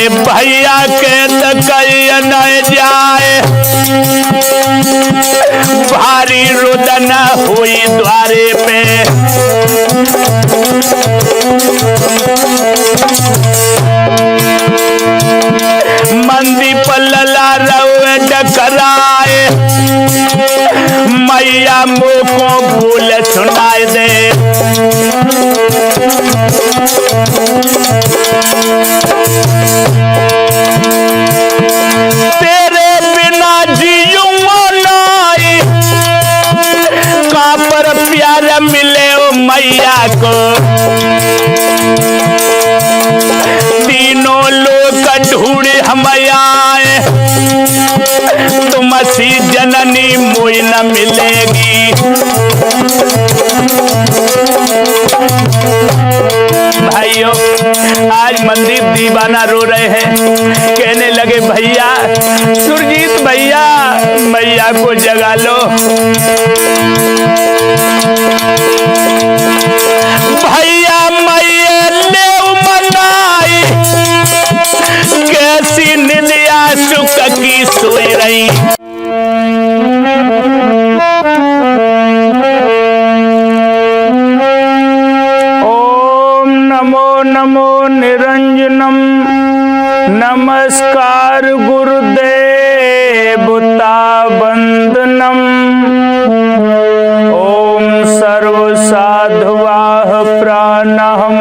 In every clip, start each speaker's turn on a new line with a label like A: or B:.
A: भैया के तकैया न जाए, भारी रुदन हुई द्वारे पे। मंदी पल्ला रवे डकराए, मैया मुँह को भूल सुनाए दे। तेरे बिना जीऊंगा नहीं, कहाँ पर प्यार मिले ओ मैया को। तीनों लोग ढूंढे हम आए, तुम सी जननी मुझे न मिलेगी। भाइयों, आज मनदीप दीवाना रो रहे हैं, कहने लगे भैया, सुरजीत भैया, मैया को जगा लो। भैया मैया ले मनाई, कैसी निंदिया सुख की सोई रही। नमो निरंजनम, नमस्कार गुरुदेवता वंदनम। ओम सर्व साधुवाह प्राणाहमाम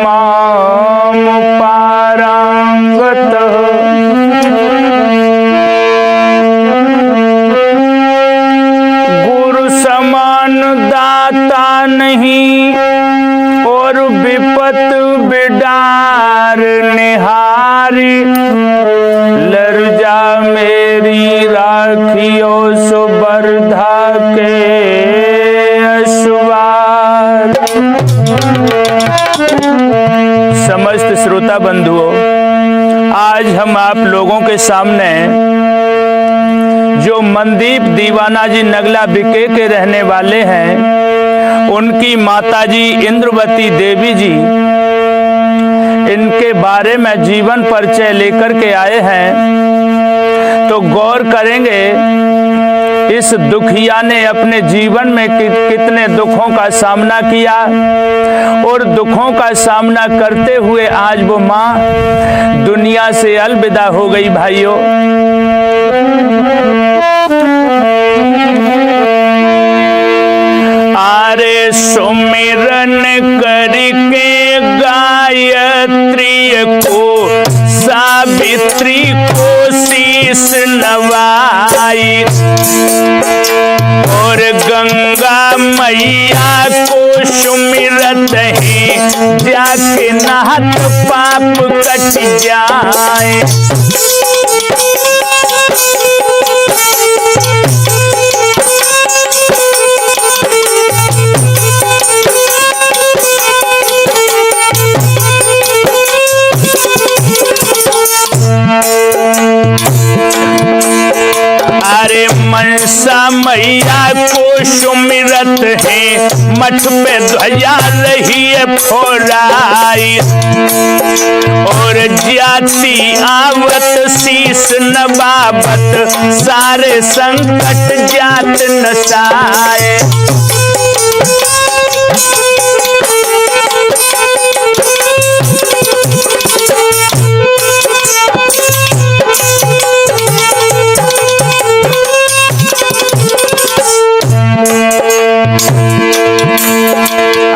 A: पारांगत। गुरु समान दाता नहीं, और विपत बिडार निहारी। लरजा मेरी राखियो सुबरधा के असवार। समस्त श्रोता बंधुओं, आज हम आप लोगों के सामने जो मनदीप दीवाना जी नगला बिके के रहने वाले हैं, उनकी माताजी इंद्रवती देवी जी, इनके बारे में जीवन परिचय लेकर के आए हैं। तो गौर करेंगे इस दुखिया ने अपने जीवन में कितने दुखों का सामना किया, और दुखों का सामना करते हुए आज वो माँ दुनिया से अलविदा हो गई। भाइयों, आरे सुमिरन करके गायत्री को, सावित्री को शीस नवाई, और गंगा मैया को सुमिरत है, जाके नहात पाप कट जाए। अरे मनसा मैया को सुमिरत है, मठ पे ध्वजा रही है फौराई, और जाति आवत शीस नवाबत, सारे संकट जात नसाए।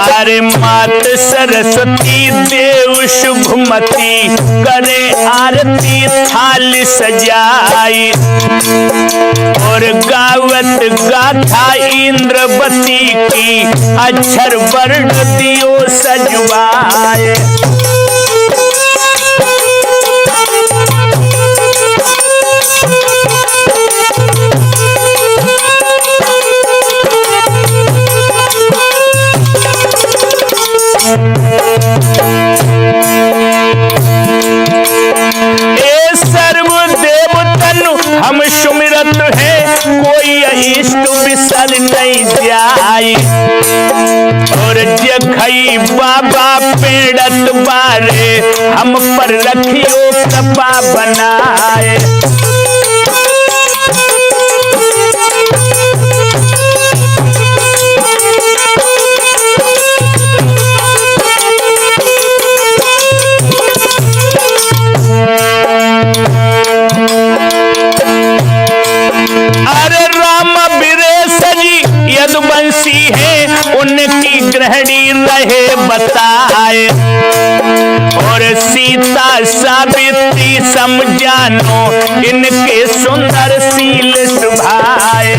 A: अरे मात सरस्वती देव शुभमती, करे आरती थाल सजाई, और गावत गाथा इंद्रवती की, अक्षर वर्ण दियो सजवाए। हम सुमिरत है, कोई इष्ट विसर नहीं जाई, और जखई बाबा पेड़त बारे, हम पर रखियो तब कृपा बनाए। अरे राम वीरेश जी यदुवंशी है, उनकी गृहिणी रहे बताए। और सीता सावित्री समझानो, इनके सुंदर शील सुभाए।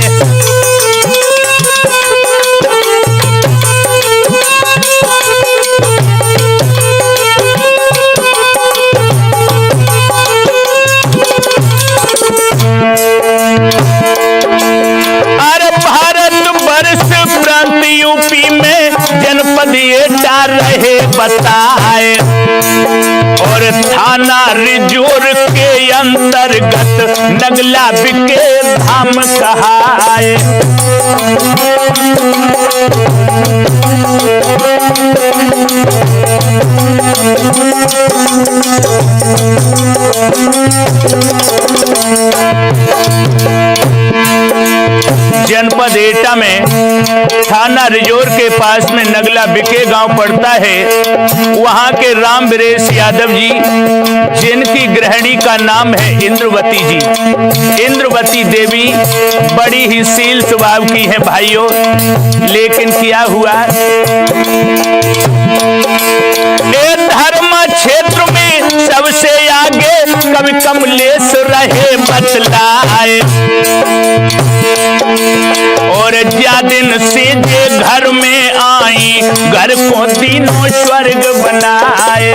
A: अरे भारत वर्ष प्रांत यूपी में जनपद एटा रहे बताए। और थाना रिजोर के अंतर्गत नगला बिके धाम कहाए। जनपद एटा में थाना रिजोर के पास में नगला बिके गांव पड़ता है। वहां के राम वीरेश यादव जी, जिनकी गृहिणी का नाम है इंद्रवती जी। इंद्रवती देवी बड़ी ही शील स्वभाव की है भाइयों। लेकिन क्या हुआ, धर्म क्षेत्र में सबसे आगे कवि कमलेश रहे बतलाए। और ज्या दिन से जे घर में आई, घर को तीनों स्वर्ग बनाए।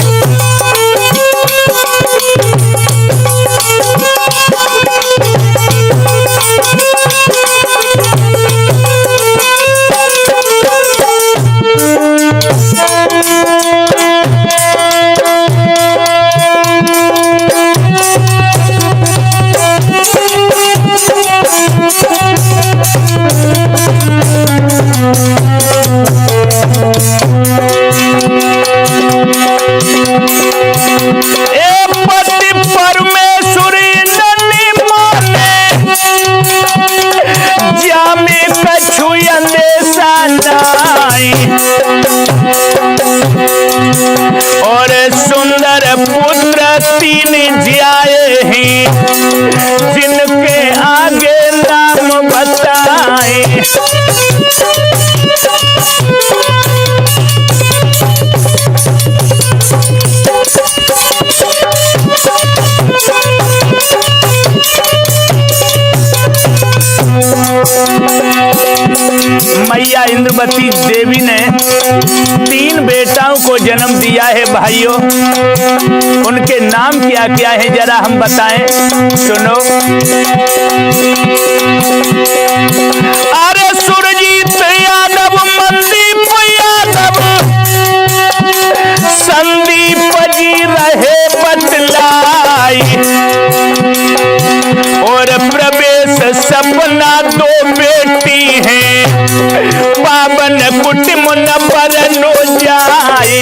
A: और सुंदर पुत्र तीन जियाए हैं, जिनके आगे नाम बताए। मैया इंद्रवती देवी ने 3 बेटाओं को जन्म दिया है भाइयों। उनके नाम क्या क्या है जरा हम बताएं, सुनो। अरे सुरजीत यादव, मनदीप यादव, संदीप जी रहे बतलाई। और प्रवेश सपना 2 बेटी हैं, पावन कुटुंब न परनो जाए।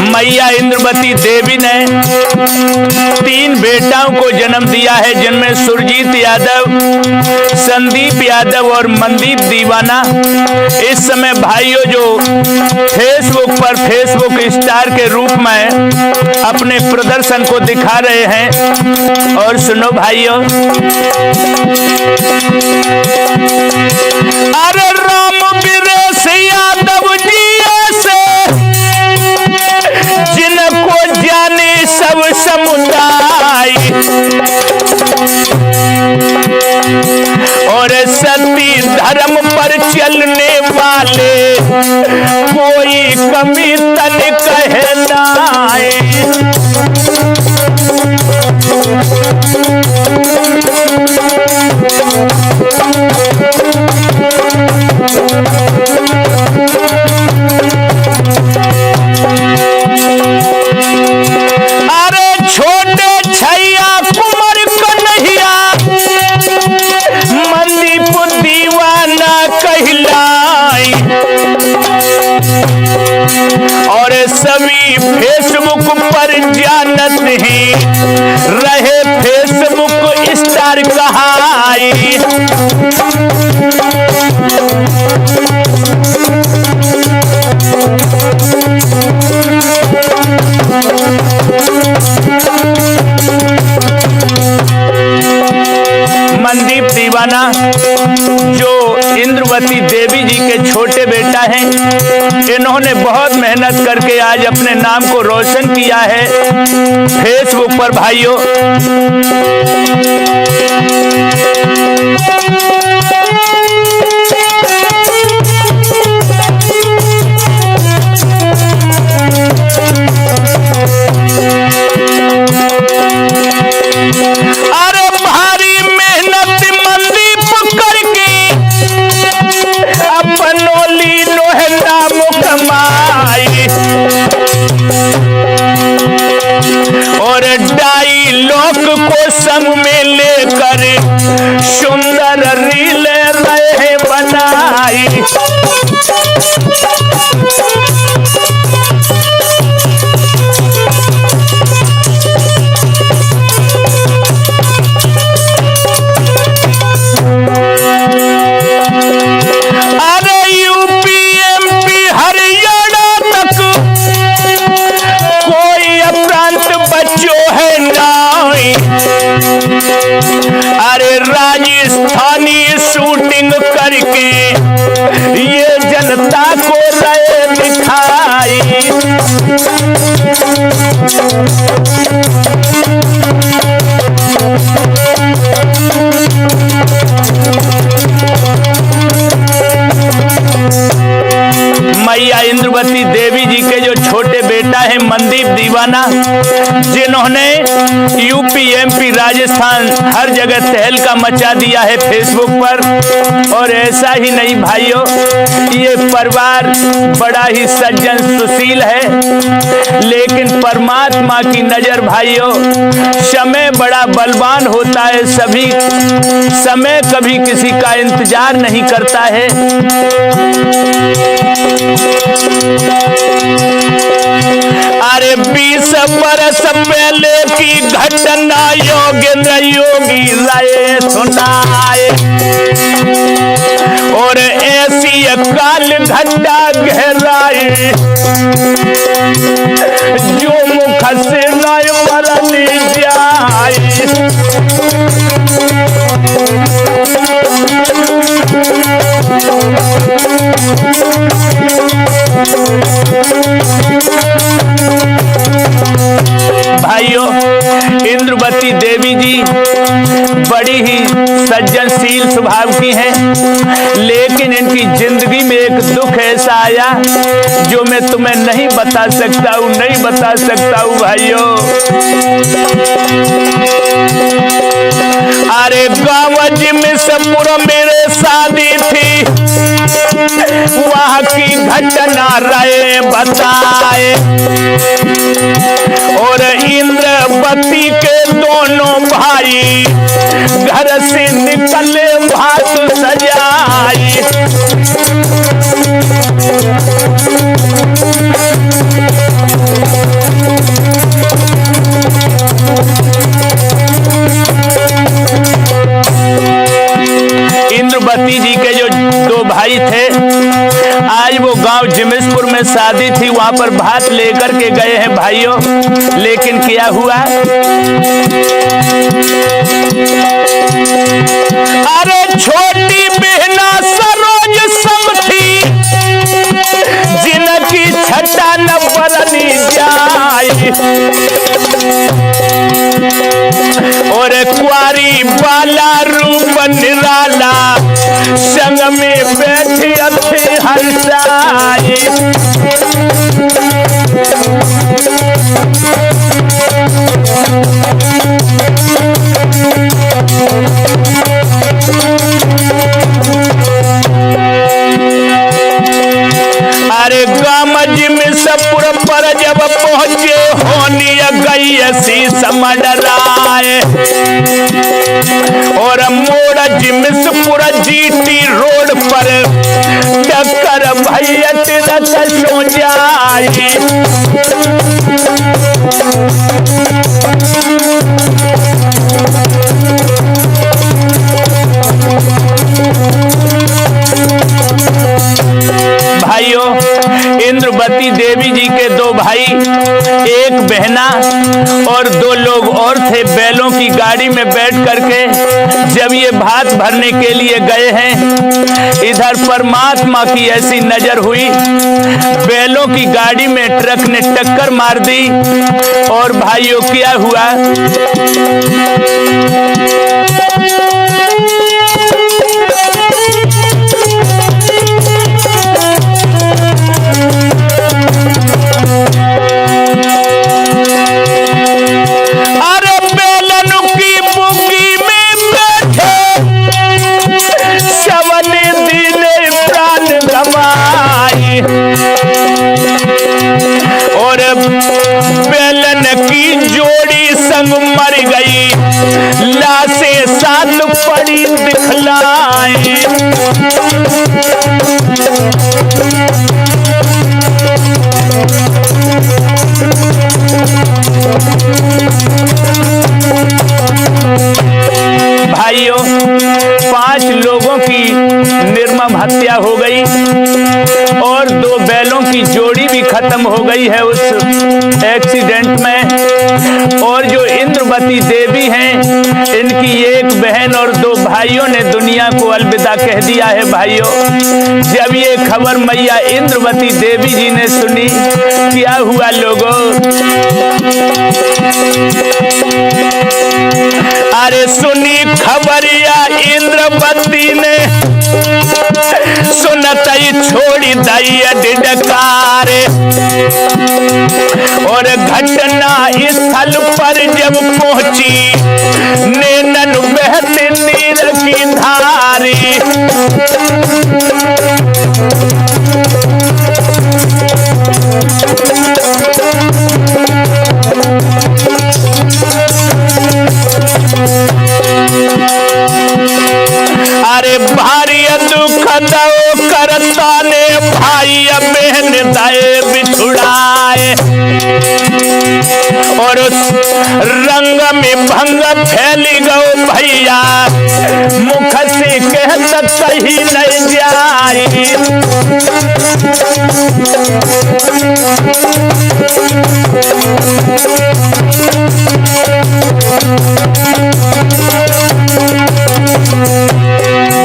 A: मैया इंद्रवती देवी ने 3 बेटाओं को जन्म दिया है, जिनमें सुरजीत यादव, संदीप यादव और मनदीप दीवाना। इस समय भाइयों जो फेसबुक पर फेसबुक स्टार के रूप में अपने प्रदर्शन को दिखा रहे हैं। और सुनो भाइयों, अरे राम वीरेश यादव जी ऐसे जिनको जाने सब समुदाय। और सती धर्म पर चलने वाले कोई कमी तन कहना है। अरे छोटे रहे फेसबुक स्टार कहाई। मनदीप दीवाना जो इंद्रवती देवी जी के छोटे बेटा हैं, इन्होंने बहुत मेहनत करके आज अपने नाम को रोशन किया है फेसबुक पर भाइयों। और डायलॉग को संग में लेकर सुंदर रील रहे बनाई। अरे राजस्थानी शूटिंग करके ये जनता को रहे दिखाई। मैया इंद्रवती देवी जी के जो छोटे बेटा है मनदीप दीवाना, जिन्होंने यूपी एमपी राजस्थान हर जगह तहलका मचा दिया है फेसबुक पर। और ऐसा ही नहीं भाइयों, ये परिवार बड़ा ही सज्जन सुशील है, लेकिन परमात्मा की नजर भाइयों समय बड़ा बलवान होता है। सभी समय कभी किसी का इंतजार नहीं करता है। अरे 20 बरस पहले की घटना योगेंद्र योगी राय सुनाए, और ऐसी काल घटा गहराई जो मुख से नय मरनी जाए। भाइयों, इंद्रवती देवी जी बड़ी ही सज्जनशील स्वभाव की हैं, लेकिन इनकी जिंदगी में एक दुख ऐसा आया जो मैं तुम्हें नहीं बता सकता हूँ, नहीं बता सकता हूँ भाइयों। अरे गाँव जिमिसपुर मेरे शादी थी, वहाँ की घटना राय बताए, और इंद्रवती के दोनों भाई घर से निकले भात सजाई। इंद्रवती जी के जो दो भाई थे, आज वो गांव जिमिसपुर में शादी थी, वहां पर भात लेकर के गए हैं भाइयों। लेकिन क्या हुआ, अरे छोटी बहना सरोज सम थी, जिनकी छटा न बरनी जाए, और कुआरी बाला रूप निराला संग में बैठी अच्छी हंसाई। अरे गामज में सपुर पर जब पहुंचे होनी गई ऐसी समडराए, और मोड़ जिमिसपुर जीटी रोड पर टक्कर भैया तिरक सो जाए। लोग और थे, बैलों की गाड़ी में बैठ करके जब ये भात भरने के लिए गए हैं, इधर परमात्मा की ऐसी नजर हुई, बैलों की गाड़ी में ट्रक ने टक्कर मार दी। और भाइयों क्या हुआ, और बेलन की जोड़ी संग मर गई, लाशें साथ पड़ी दिखलाए। भाइयों, 5 लोगों की निर्मम हत्या हो गई और 2 बैलों की जोड़ी भी खत्म हो गई है उस एक्सीडेंट में। और जो इंद्रवती देवी हैं, इनकी एक बहन और 2 भाइयों ने दुनिया को अलविदा कह दिया है। भाइयों, जब ये खबर मैया इंद्रवती देवी जी ने सुनी, क्या हुआ लोगों, अरे सुनी खबरिया इंद्रवती ने, सुनत ही छोड़ी दैया डिडकारे। और घटना स्थल पर जब पहुंची, नैनन बहते नीर की धारी। अरे भारी दुख दो करता ने, भाई बहन दाए बिछुड़ाए। और उस रंग में भंग फैली गो भैया, मुख से कहता कहीं नहीं जाए।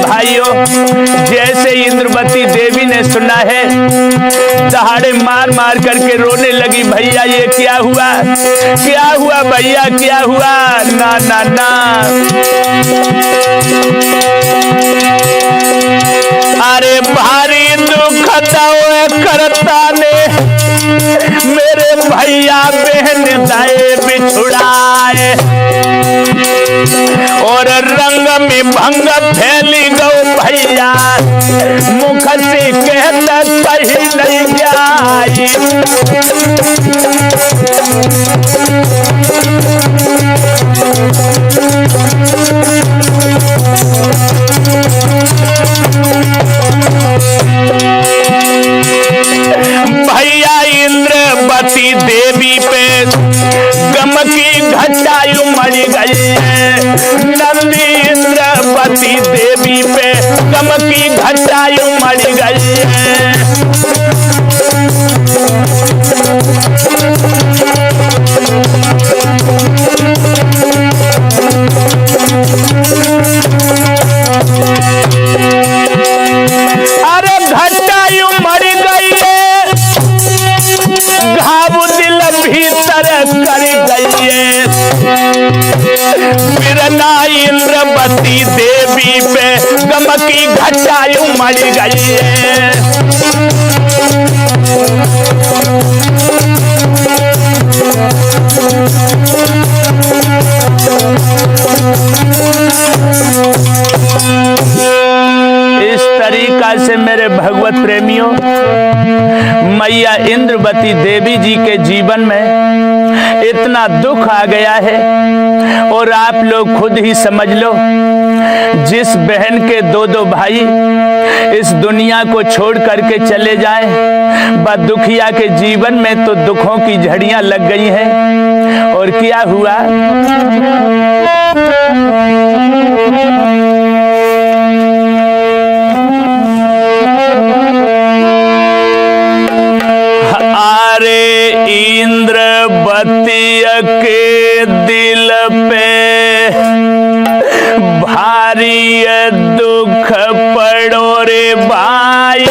A: भाइयों, जैसे इंद्रवती देवी ने सुना है, दहाड़े मार मार करके रोने लगी, भैया ये क्या हुआ, क्या हुआ भैया, क्या हुआ, ना ना ना। अरे भारी दुख करता ने, मेरे भैया बहन दाए बिछुड़ाए। और रंग में भंग फैली गो भैया, मुख से कहता कहीं नहीं जाए। भैया इंद्रवती देवी पे गम की घटायु मर गई है। नंदी इंद्रवती देवी पे गम की घटायु मर गई है। अरे घटायु मर गई है, घाव दिल भीतर कर गई है। बिरना इंद्रवती देवी पे गम की घटायु मर गई है। इस तरीका से मेरे भगवत प्रेमियों, मैया इंद्रवती देवी जी के जीवन में इतना दुख आ गया है। और आप लोग खुद ही समझ लो, जिस बहन के 2-2 भाई इस दुनिया को छोड़ करके चले जाएं, बस दुखिया के जीवन में तो दुखों की झड़ियां लग गई हैं। और क्या हुआ, अरे इंद्रवती के दिल पे भारी दुख पड़ो रे भाई।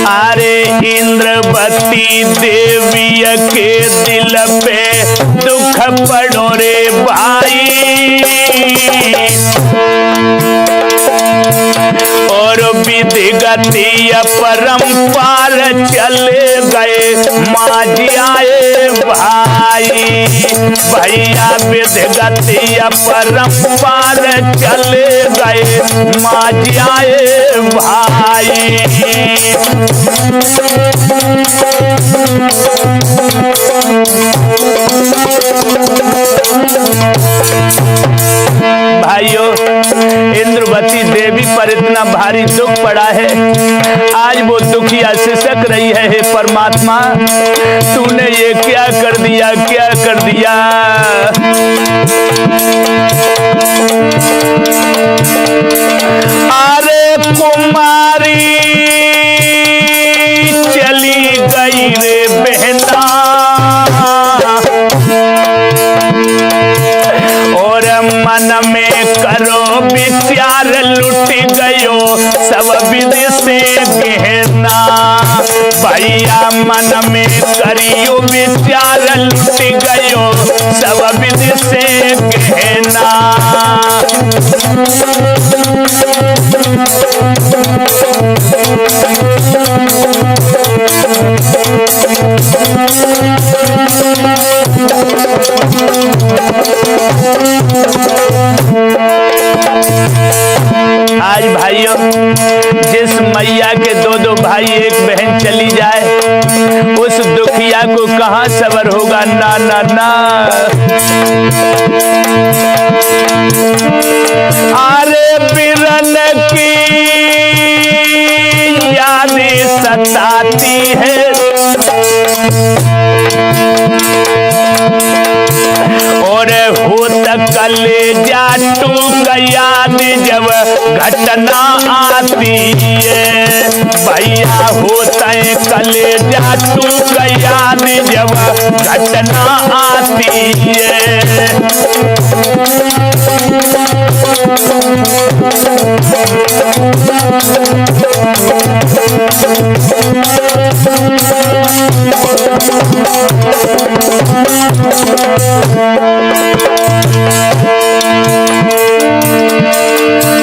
A: अरे इंद्रवती देवी के दिल पे दुख पड़ो रे भाई। और विधि गति परंपार चले गए माझी आए भाई। भैया विधि गति परंपार चले गए माझी आए भाई। भाइयों, इंद्रवती देवी पर इतना भारी दुख पड़ा है, आज वो दुखिया सिसक रही है। हे परमात्मा, तूने ये क्या कर दिया, क्या कर दिया। अरे कुमारी चली गई रे बहना, और मन में करो विचार लुट गयो सब विधि से गहना। भैया मन में करियो विचार लुट गयो सब विधि से गहना। आज भाइयों, जिस मैया के दो दो भाई एक बहन चली जाए, उस दुखिया को कहां सबर होगा। ना ना ना। अरे बिरन की यादें सताती है, और होत कलेजा टूट याद जब घटना आती है। भैया होता है कलेजा टूट याद जब घटना आती है।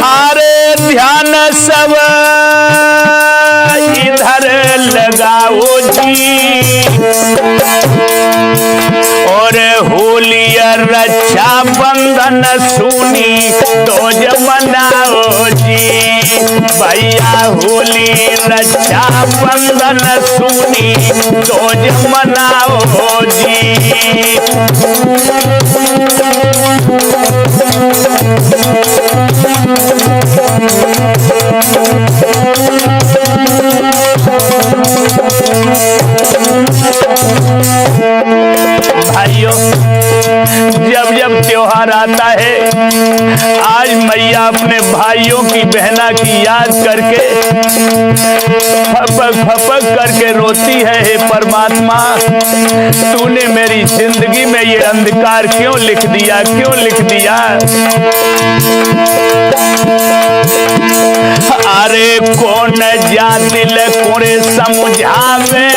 A: अरे ध्यान सब इधर लगाओ जी, और होली रक्षा बंधन सुनी तो मनाओ जी। भैया होली रक्षा बंधन सुनी तो मनाओ जी। भाइयों, जब जब त्योहार आता है, आज मैया अपने भाइयों की बहना की याद करके फपक फपक करके रोती है। हे परमात्मा, तूने मेरी जिंदगी में ये अंधकार क्यों लिख दिया, क्यों लिख दिया। अरे कौन जा दिल कोरे समझावे,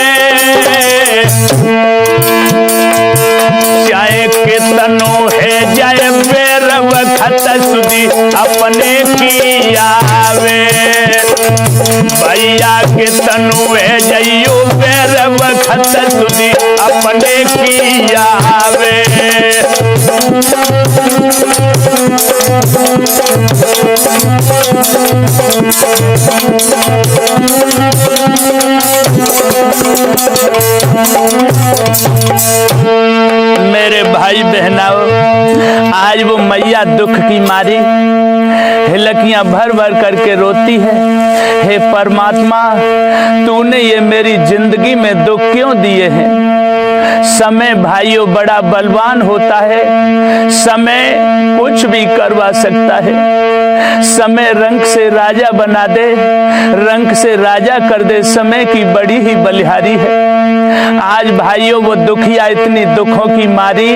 A: चाहे कितनो है जाए बेर वक्त सुधी अपने की आवे। भैया कितनो है जाइयो बेर वक्त सुधी अपने की आवे। मेरे भाई बहनाओ, आज वो मैया दुख की मारी हिलकियां भर भर करके रोती है। हे परमात्मा, तूने ये मेरी जिंदगी में दुख क्यों दिए हैं। समय भाइयों बड़ा बलवान होता है। समय कुछ भी करवा सकता है। समय रंक से राजा बना दे, रंक से राजा कर दे। समय की बड़ी ही बलिहारी है। आज भाइयों वो दुखिया इतनी दुखों की मारी,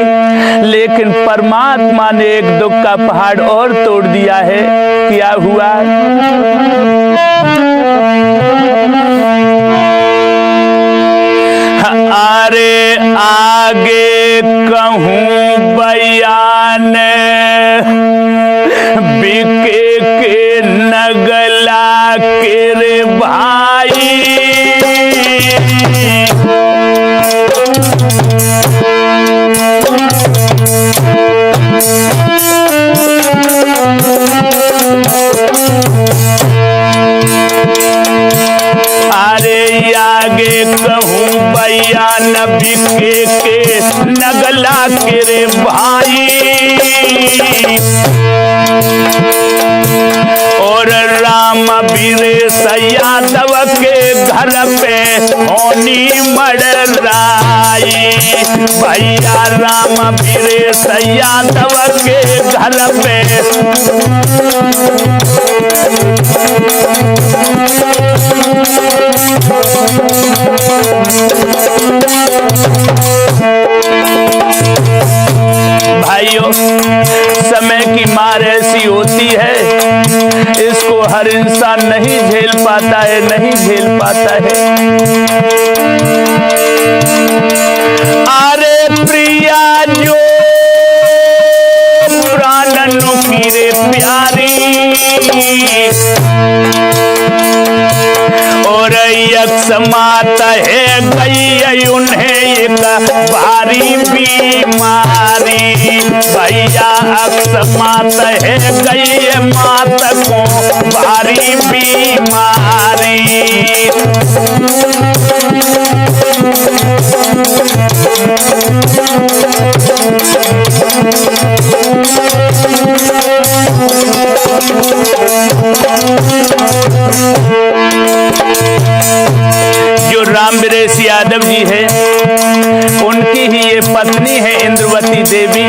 A: लेकिन परमात्मा ने एक दुख का पहाड़ और तोड़ दिया है। क्या हुआ? अरे आगे कहूँ बयान, बिके के नगला के रे भाई। अरे आगे कहूँ बयान, बिके के नगला के रे भाई। और राम वीरेश यादव के घर पे होनी मड़राई। भैया राम वीरेश यादव के घर पे भाइयों, समय की मार ऐसी होती है, इसको हर इंसान नहीं झेल पाता है, नहीं झेल पाता है। अरे प्रिया जो प्राण नुकीरे प्यारी, और यक्षमात है गई उन्हें एक भारी बीमारी। भैया अक्षमात है गई मात को भारी बीमारी। जो राम वीरेश यादव जी है, उनकी ही ये पत्नी है इंद्रवती देवी।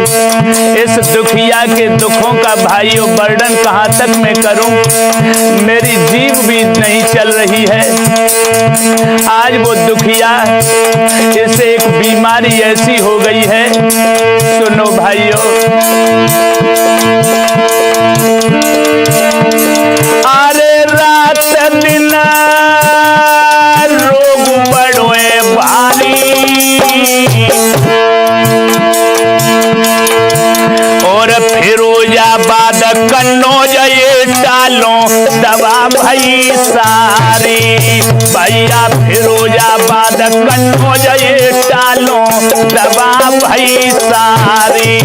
A: इस दुखिया के दुखों का भाइयों वर्णन कहाँ तक मैं करूं, मेरी जीभ भी नहीं चल रही है। आज वो दुखिया, इसे एक बीमारी ऐसी हो गई है, सुनो भाइयों। अरे रात दिन रोग बड़ोए भारी, और फिरोजाबाद कन्नौज ये टालो दवा भई सारी। भैया फिरोजाबाद कन्नौज ये टालो दवा भई सारी।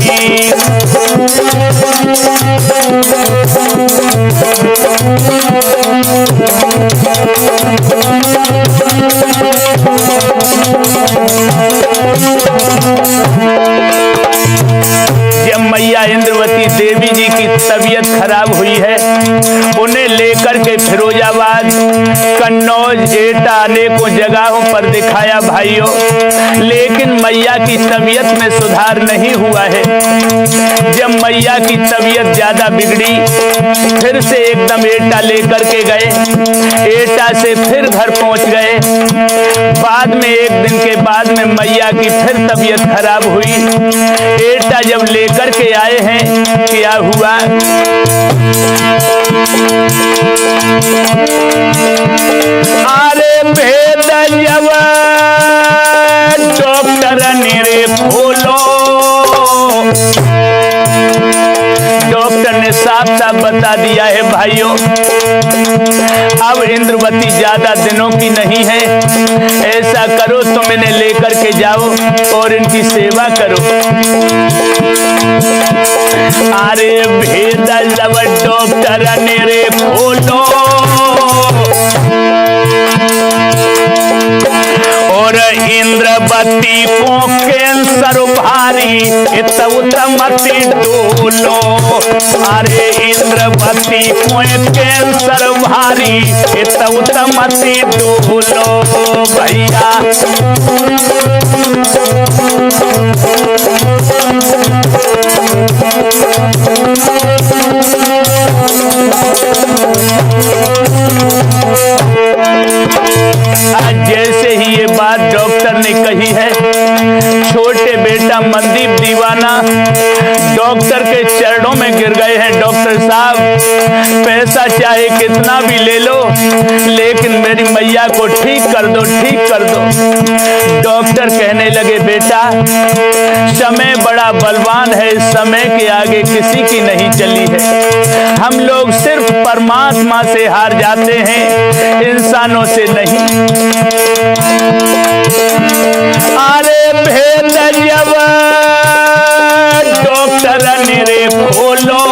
A: जब मैया इंद्रवती देवी जी की तबीयत खराब हुई है, उन्हें लेकर के फिरोजाबाद, कन्नौज, एटा अनेकों जगहों पर दिखाया भाइयों, लेकिन मैया की तबीयत में सुधार नहीं हुआ है। जब मैया की तबीयत ज्यादा बिगड़ी, फिर से एकदम एटा लेकर के गए, एटा से फिर घर पहुंच गए। बाद में एक दिन के बाद में मैया की फिर तबीयत खराब हुई। एटा जब लेकर के आए हैं, क्या हुआ? अरे भेद जब डॉक्टर ने खोलो, डॉक्टर ने साफ साफ बता दिया है भाइयों, अब इंद्रवती ज्यादा दिनों की नहीं है। ऐसा करो, तुम इन्हें लेकर के जाओ और इनकी सेवा करो। अरे भेद जब डॉक्टर ने खोलो, और इंद्र इंद्रवती को कैंसर भारी मती डोलो। अरे इंद्रवती को कैंसर भारी मती डोलो भैया। आज जैसे ही ये बात डॉक्टर ने कही है, छोटे बेटा मनदीप दीवाना डॉक्टर के चरणों में गिर गए हैं। डॉक्टर साहब, पैसा चाहे कितना भी ले लो, लेकिन मेरी मैया को ठीक कर दो, ठीक कर दो। डॉक्टर कहने लगे, बेटा समय बड़ा बलवान है, समय के आगे किसी की नहीं चली है। हम लोग सिर्फ परमात्मा से हार जाते हैं, इंसानों से नहीं। अरे भेद जब डॉक्टर ने खोलो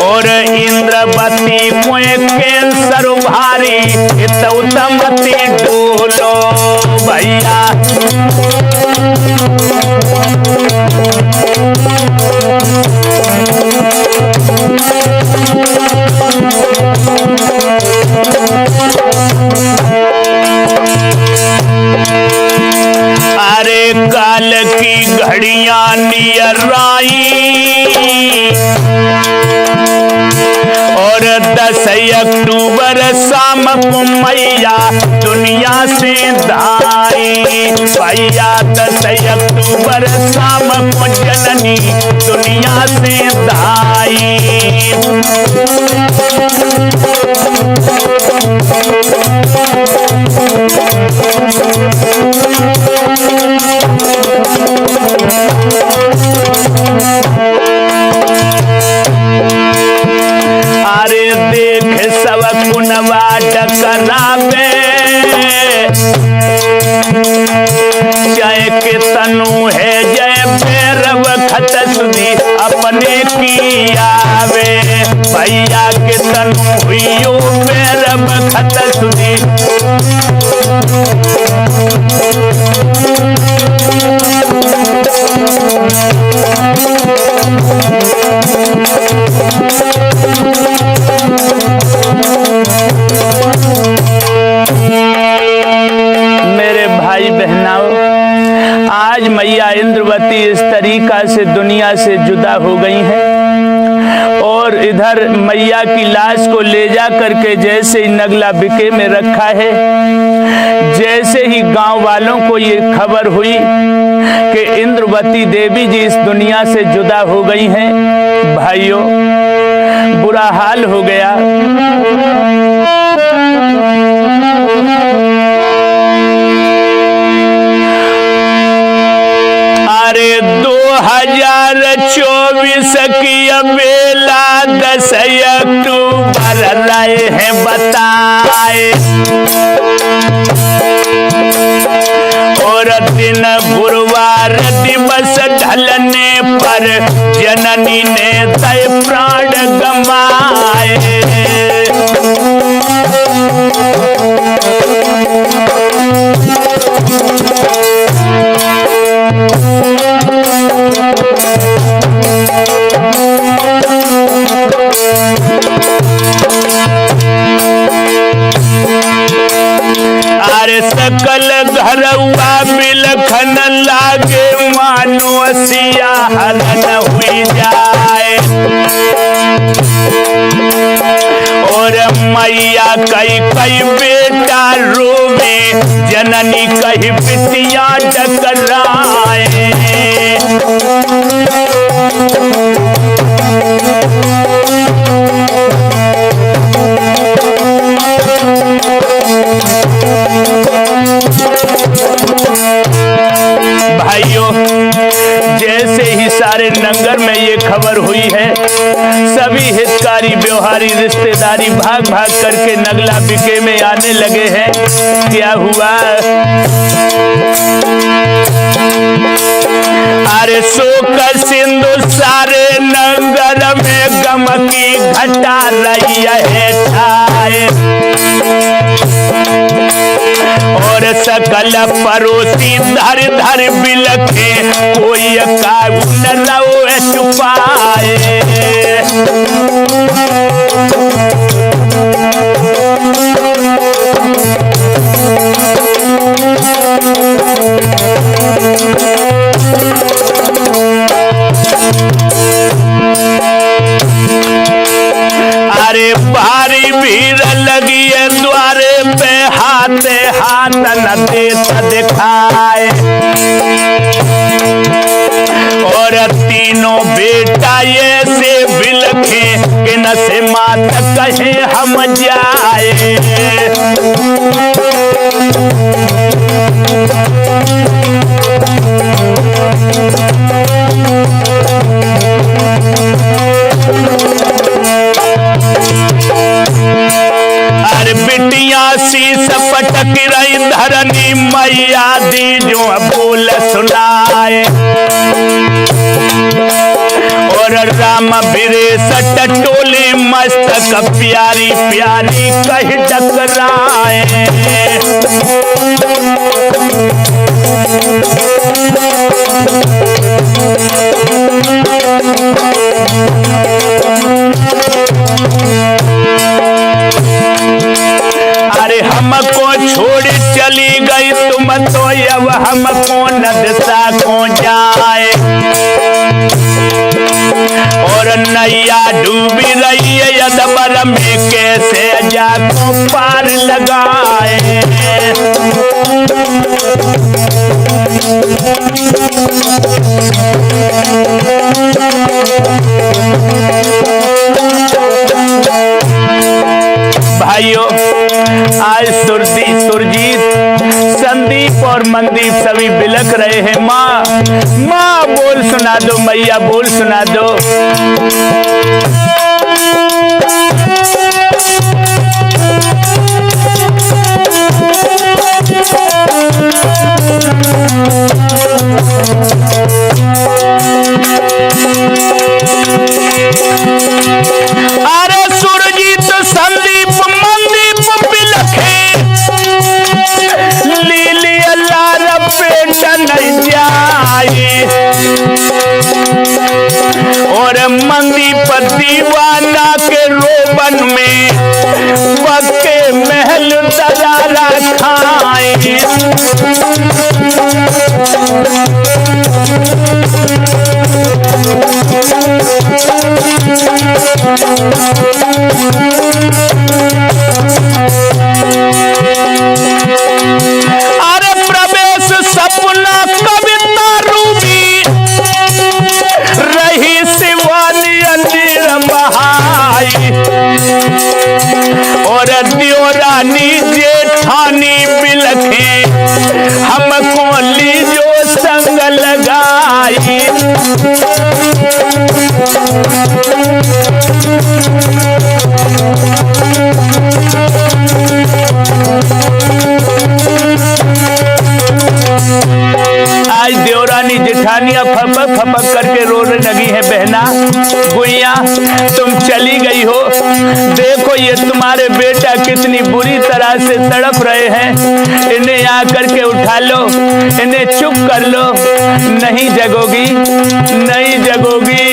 A: और इंद्रवती को कैंसर भारी मती डोलो भैया। अरे काल की घड़ियां नियर आई और 10 अक्टूबर शाम को मैया दुनिया से धाई भैया। 10 अक्टूबर शाम को जननी दुनिया से धाई। अरे देख सब कुनवा टकरावे, जय के तनु है जय भैरव खत सुधी अपने की आवे भैया। के तनु हुई भैरव खत सुधी। मेरे भाई बहनाओ, आज मैया इंद्रवती इस तरीका से दुनिया से जुदा हो गई हैं और इधर मैया की लाश को ले जा करके जैसे ही नगला बिके में रखा है, जैसे ही गांव वालों को ये खबर हुई कि इंद्रवती देवी जी इस दुनिया से जुदा हो गई हैं, भाइयों बुरा हाल हो गया। अरे 2024 की बेला 10 अक्टूबर रहे हैं बताए और दिन गुरुवार दिवस ढलने पर जननी ने तय प्राण गंवाए। अरे सकल घरवा बिलखन लागे मानो सिया हरण हुई जाए और मैया कई कई बेटा रोवे जननी कही बिटिया टकराए। भाइयों, जैसे ही सारे नंगर में ये खबर हुई है, सभी हितकारी व्यवहारी रिश्तेदारी भाग भाग करके नगला बिके में आने लगे हैं। क्या हुआ? अरे शोक सिंधु सारे नंगर में गम की घटा रही है ठाए। सकल परोसी धर धर बिलखे, कोई काऊ न रोए छुपाए। अरे भारी भीड़ लगी है द्वारे पे, हाथे हाथ न देता दिखाए। और तीनों बेटा ये से बिलखे कि न से मात कहे हम जाए। अरे बिटिया शीस पटक रही धरनी, मैया दी जो बोल सुनाए। और राम बिरेश टटोले मस्तक, प्यारी प्यारी कह टकराए। अरे हमको छोड़ चली गई तुम तो, अब हमको न दिशा को जाए। और नैया डूबी रही है अदबर में, कैसे जाको पार लगाए। भाइयों, आज सुरजीत, संदीप और मनदीप सभी बिलक रहे हैं। माँ माँ बोल सुना दो, मैया बोल सुना दो। अरे सुरजीत, संदीप, मनदीप बिलखे, लीली अल्लाह पेट नहीं जाए। और मनदीप दीवाना के रोबन में, पक्के महल दरारा खाए। अरे प्रवेश सपना कविता रूबी, रही शिवानी अंजीर बहाई। और दियोरानी जेठानी बिलखे, हमको लीजो संग लगाई। आज देवरानी जेठानियां फपक फपक करके रोने लगी है। बहना गुइया, तुम चली गई हो, देखो ये तुम्हारे बेटा कितनी बुरी तरह से तड़प रहे हैं। इन्हें आकर के उठा लो, इन्हें चुप कर लो। नहीं जगोगी, नहीं जगोगी।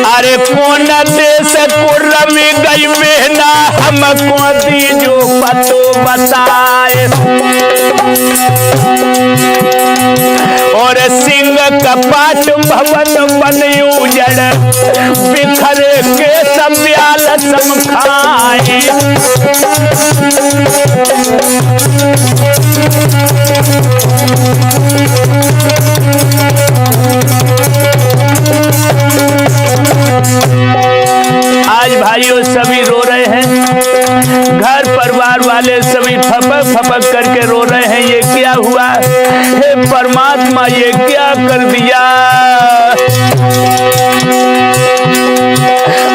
A: अरे कौन देश कुर्र में गई बहना, हमको दीजो पतो बताए। और सिंह कपाट भवन बन उजड़, बिखरे के सब्याल समखाए। आज भाइयों सभी रो रहे हैं, घर परिवार वाले सभी फपक फपक करके रो रहे हैं। ये क्या हुआ? हे परमात्मा, ये क्या कर दिया?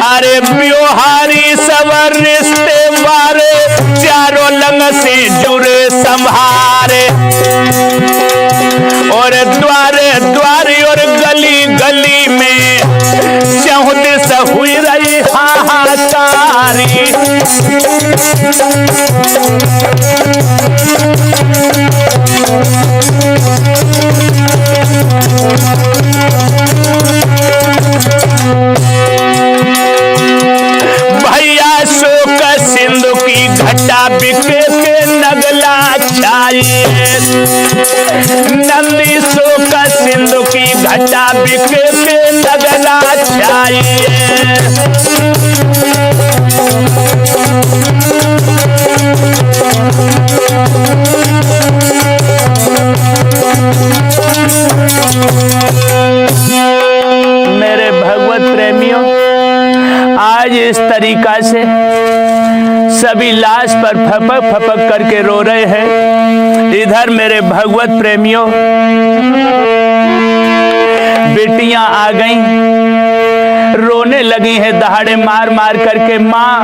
A: अरे ब्योहारी सबर रिश्ते वारे, चारों लंग से जुड़े संभारे। और द्वारे द्वारे और गली गली में चहुदिस हुई रही हाहाकारी। भैया शोक सिंधु की घटा बिके के नगला छाइए, नंदी शोक सिंधु की घटा बिके के नगला छाइए। मेरे भगवत प्रेमियों, आज इस तरीका से सभी लाश पर फपक फपक करके रो रहे हैं। इधर मेरे भगवत प्रेमियों, बेटियां आ गईं, रोने लगी हैं दहाड़े मार मार करके, माँ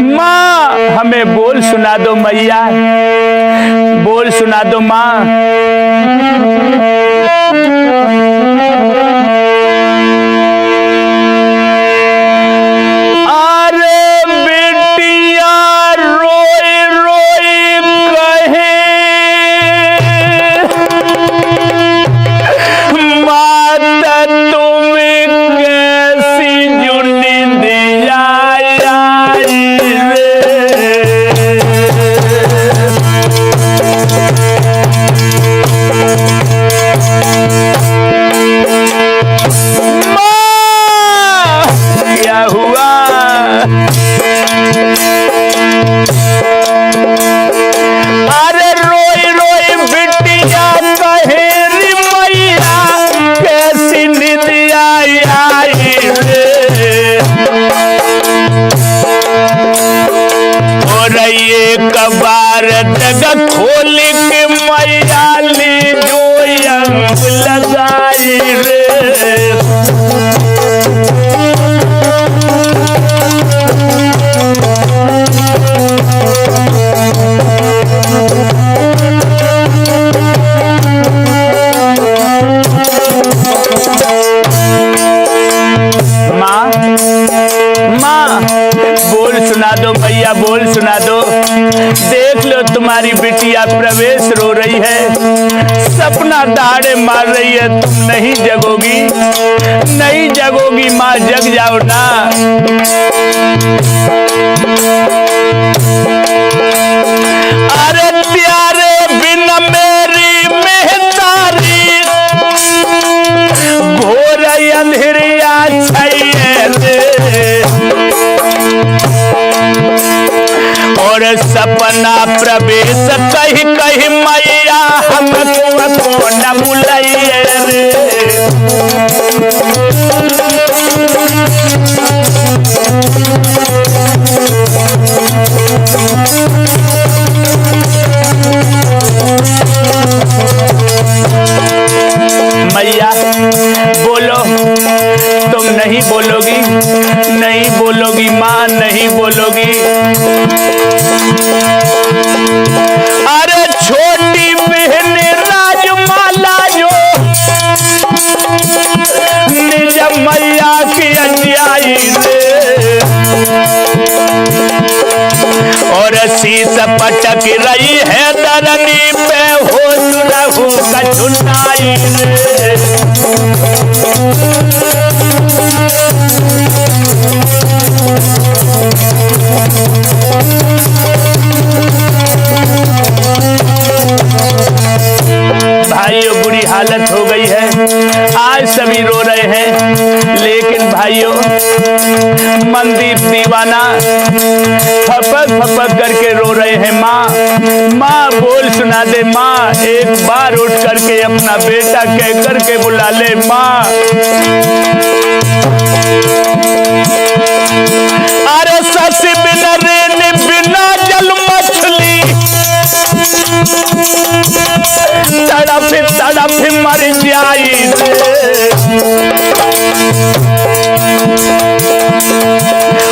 A: माँ हमें बोल सुना दो मैया, बोल सुना दो माँ। कबार जग खोल के मैया ली जो अंग लगाई रे। माँ माँ बोल सुना दो मैया, बोल सुना दो। देख लो तुम्हारी बिटिया प्रवेश रो रही है, सपना दहाड़े मार रही है, तुम नहीं जगोगी, नहीं जगोगी माँ, जग जाओ ना। अरे प्यारे बिन मेरी मेहतारी घोर अंधेरिया छैये रे। और सपना प्रवेश कही कही मैया हमको न बुलाइए रे। मैया बोलो, तुम नहीं बोलोगी, नहीं बोलोगी माँ, नहीं बोलोगी। अरे छोटी बहन राजमाला जो निज मैया की अन्यायी रे। और शीश पटक रही है धरनी पे, हो सुरहु कठुनाई रे। भाइयों बुरी हालत हो गई है, आज सभी रो रहे हैं, लेकिन भाइयों मंदिर दीवाना फपक फपक करके रो रहे हैं। माँ माँ बोल सुना दे माँ, एक बार उठ करके अपना बेटा कह करके बुला ले माँ। अरे सस बिना रेन बिना जल मछली तड़प तड़प मर जाई रे।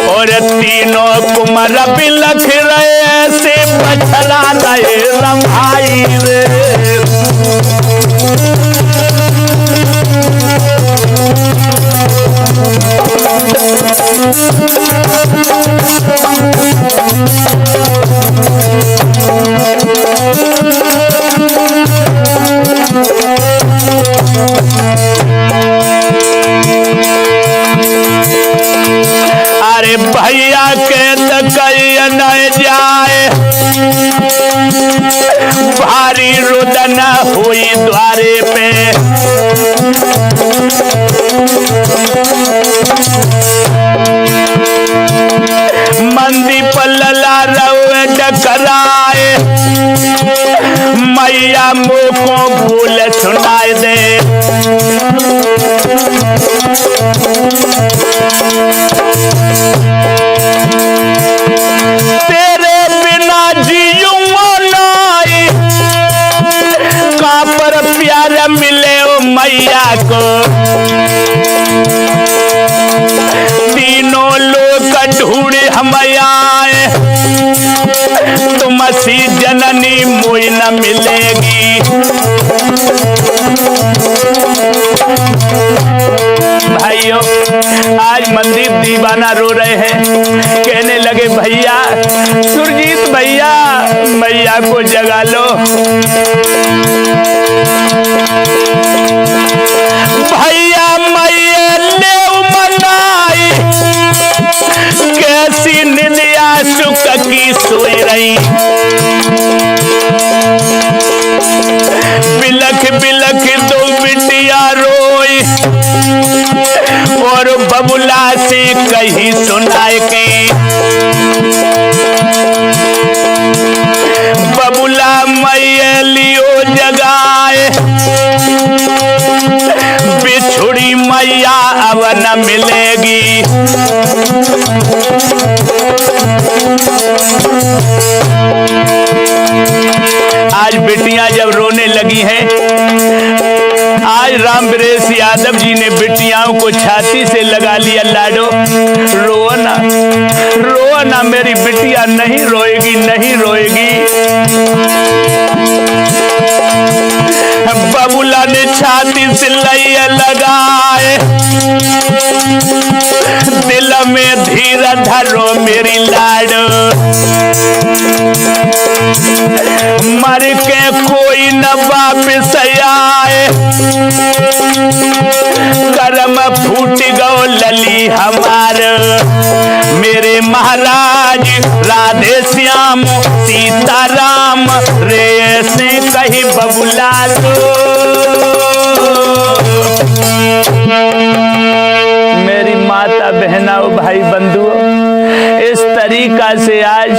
A: और तीनों कुमार बिलख रहे से बछड़ा नए रमाई रे। भारी रुदन हुई द्वारे पे। मंदी पल्ला रवे डकराए, मैया मुँह को भूल सुनाए दे। तेरे बिना जीऊंगा नहीं, कहाँ पर प्यार मिले ओ मैया को। तीनों लोग ढूंढे हम आए, तुम सी जननी मोई न मिलेगी। भाइयों, आज मनदीप दीवाना रो रहे हैं, कहने लगे भैया सुरजीत भैया, मैया को जगा लो। भैया मैया ले मनाई, कैसी निंदिया सुख की सोई रही। बिलख बिलख दो बिटिया रोई, और बबुला से कहीं सुनाए के। बबुला मैया लियो जगाए, बिछुड़ी मैया अब न मिलेगी। आज बेटियां जब रोने लगी हैं, आज राम वरेश यादव जी ने बेटियाओं को छाती से लगा लिया, लाडो रो ना, रो ना, मेरी बिटिया नहीं रोएगी, नहीं रोएगी। बबुला ने छाती से लैया लगाए, दिल में धीर धरो मेरी लाडो। मर के कोई न वापिस आए, कर्म फूट गो लली हमार। मेरे महाराज राधे श्याम सीताराम रे से कही बबुला तो। मेरी माता बहनाओं भाई बंधुओं, इस तरीका से आज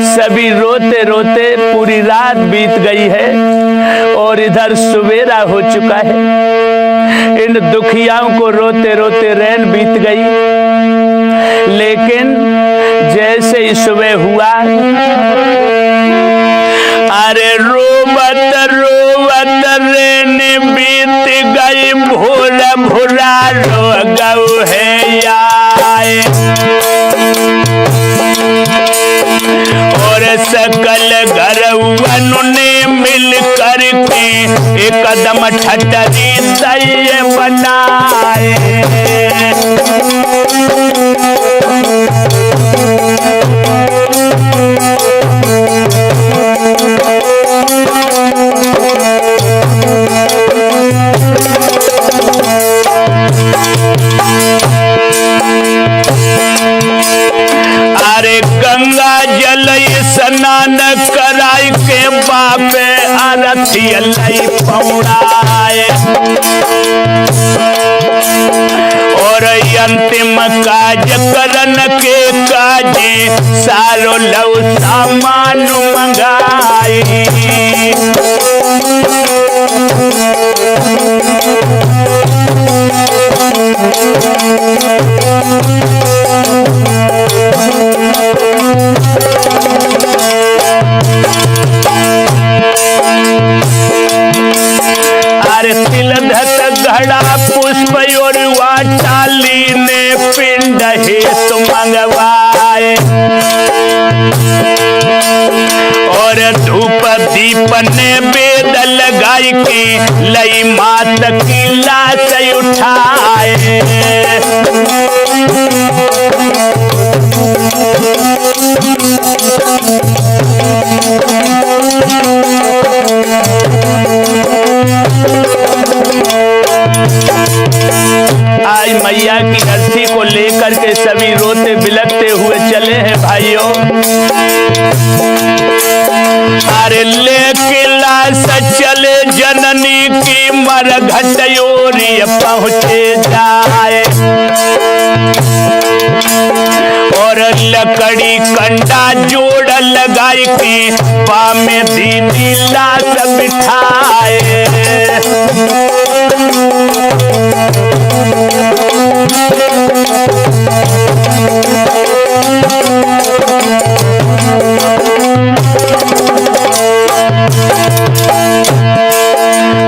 A: सभी रोते रोते पूरी रात बीत गई है और इधर सवेरा हो चुका है। इन दुखियाओं को रोते रोते रैन बीत गई, लेकिन जैसे ही सुबह हुआ, अरे रोवत रोवत रैन बीत गई, भोर भोरा रो गौ है आए। और सकल घरवालों ने मिल कर के एक कदम ठटरी दये बनाए। अरे गंगा जल स्नान कराई के बापे आरती लई पौड़ाए। और अंतिम काज करन के काजे सारो लव सामान मंगाई। अरे तिलधत घड़ा पुष्प और वाचाली ने पिंड हेत मंगवाए। और धूप दीप ने वेद लगाई के लई मात की लाश उठाए। आज मैया की अर्थी को लेकर के सभी रोते बिलखते हुए चले हैं भाइयों। अरे लेके अमर घटयोरी पहुँचे जाए। और लकड़ी कंडा जोड़ लगाई के पा में दीनी लाश बिठाए।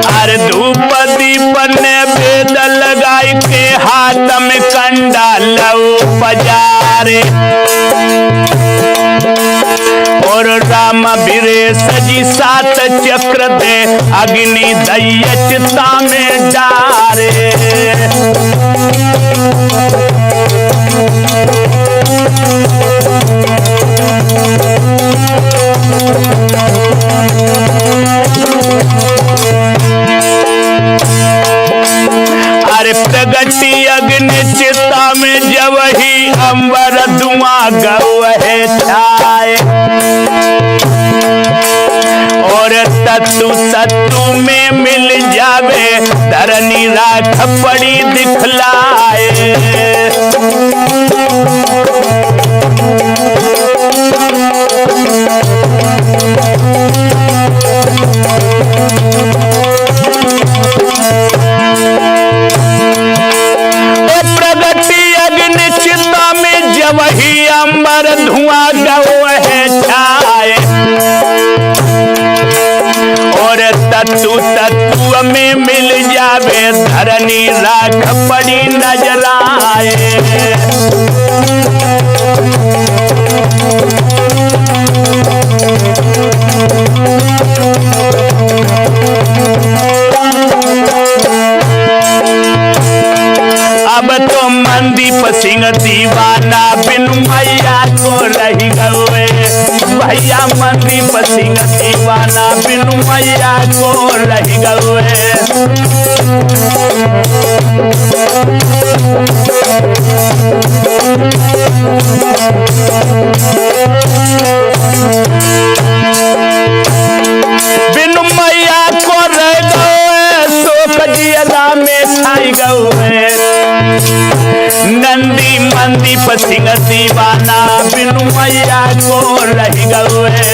A: अरे धूप दीप ने वेद लगाई के हाथ में कंडा लऊ पजारे। और राम बीरे सजी सात चक्र दे अग्नि दैय चिता में डारे। अरे प्रगति अग्नि चिता में जब ही अंबर धुआं गए छाए। और तत्तु सत्तु में मिल जावे धरनी राख पड़ी दिखलाए। वही अंबर धुआं गए छाए। और तत्तु तत्तु में मिल जावे धरनी राख पड़ी नजर आए। अब तो मनदीप सिंह दीवाना बिनु मैया को रही गए। भैया मनदीप सिंह दीवाना बिनु मैया को रही गए। बिनु मैया को रह गए शोक जिया में छाई गए। नंदी मनदीप सिंह दीवाना बिनु मैया को रही गए।